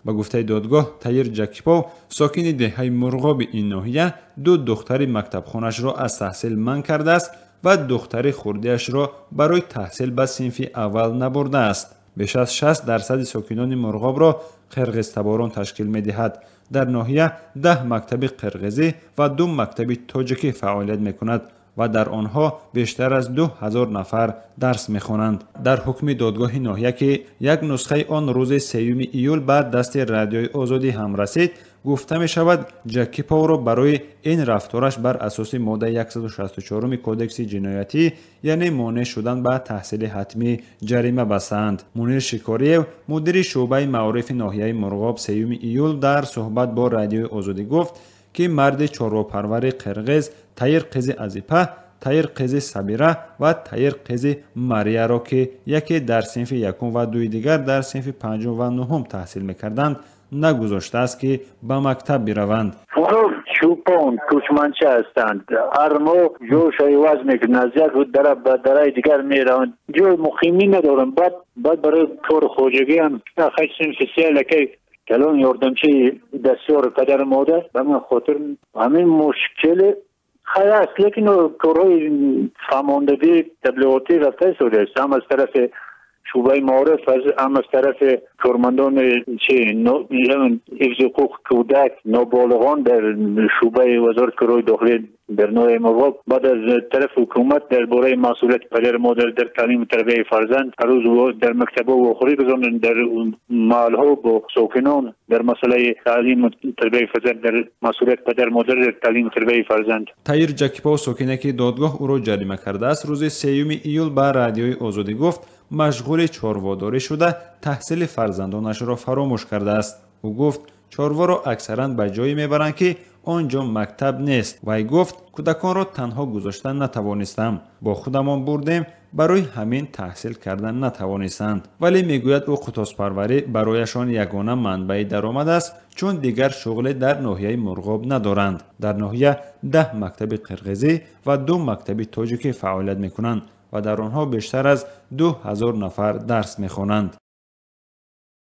ба гуфтаи додгоҳ Таир Ҷакипов сокини деҳаи Мурғоби ин ноҳия ду духтари мактабхонашро аз таҳсил манъ кардааст ва духтари хурдиашро барои таҳсил ба синфи аввал набурдааст. беш аз 60% сокинони Мурғобро қирғизтаборон ташкил медиҳад. дар ноҳия 10 мактаби қирғизӣ ва 2 мактаби тоҷикӣ фаъолият мекунад ва дар онҳо бештар аз 2000 нафар дарс мехонанд. дар ҳукми додгоҳи ноҳия ки як нусхаи он рӯзи 3 июл ба дасти Радиои Озодӣ ҳам расид, гуфта мешавад, Ҷакиповро барои ин рафтораш бар асоси моддаи 164 кодекси ҷиноятӣ, яъне монеъ шудан ба таҳсили ҳатмӣ, ҷарима бастаанд. Мунир Шикориев, мудири шуъбаи маорифи ноҳияи Мурғоб 3 июл дар суҳбат бо Радиои Озодӣ гуфт, ки марди чорвопарвари қирғиз Таир қизи Азипа, Таир қизи Сабира ва Таир қизи Марияро ки яке дар синфи якум ва дуи дигар дар синфи панҷум ва нуҳум таҳсил мекарданд, нагузоштааст ки ба мактаб бираванд. چوپان کوچمانچه هستند. هر ماه جوش عوض میکنند، از یک دره به دره دیگر میروند. جای مقیمی ندارند. بعد برای کار خواجگی هم خیلی سنفیسیال که کلان یاردمچی دستیار پدر مادر به من خاطر همین مشکل خیلی است، لیکن کارهای فرماندگی تبلیغاتی رفته شده است، هم از طرف شعبه معارف، هم از طرف کارمندان حفظ حقوق کودک نابالغان در شعبه وزارت کارهای داخلی در ناحیه مورغاب، بعد از طرف حکومت درباره مسئولیت پدر مادر در تعلیم و تربیت فرزند، هر روز در مکتب‌ها و آخری گذارند، در محل‌ها با ساکنان در مسئله تعلیم و تربیت فرزند، در مسئولیت پدر مادر در تعلیم و تربیت فرزند. Таир Ҷакипов, сокине ки додгоҳ ӯро ҷарима кардааст, рӯзи 3 июл ба Радиои Озодӣ гуфт, машғули чорводорӣ шуда таҳсили фарзандонашро фаромӯш кардааст. ӯ гуфт, чорворо аксаран ба ҷое мебаранд ки он ҷо мактаб нест. Вай гуфт, кӯдаконро танҳо гузошта натавонистам. Бо худамон бурдем, барои ҳамин таҳсил карда натавонистанд. Вале мегӯяд ӯ қутозпарварӣ барояшон ягона манбаи даромад аст, чун дигар шуғле дар ноҳияи Мурғоб надоранд. дар ноҳия 10 мактаби қирғизӣ ва 2 мактаби тоҷикӣ фаъолият мекунанд ва дар онҳо бештар аз 2000 нафар дарс мехонанд.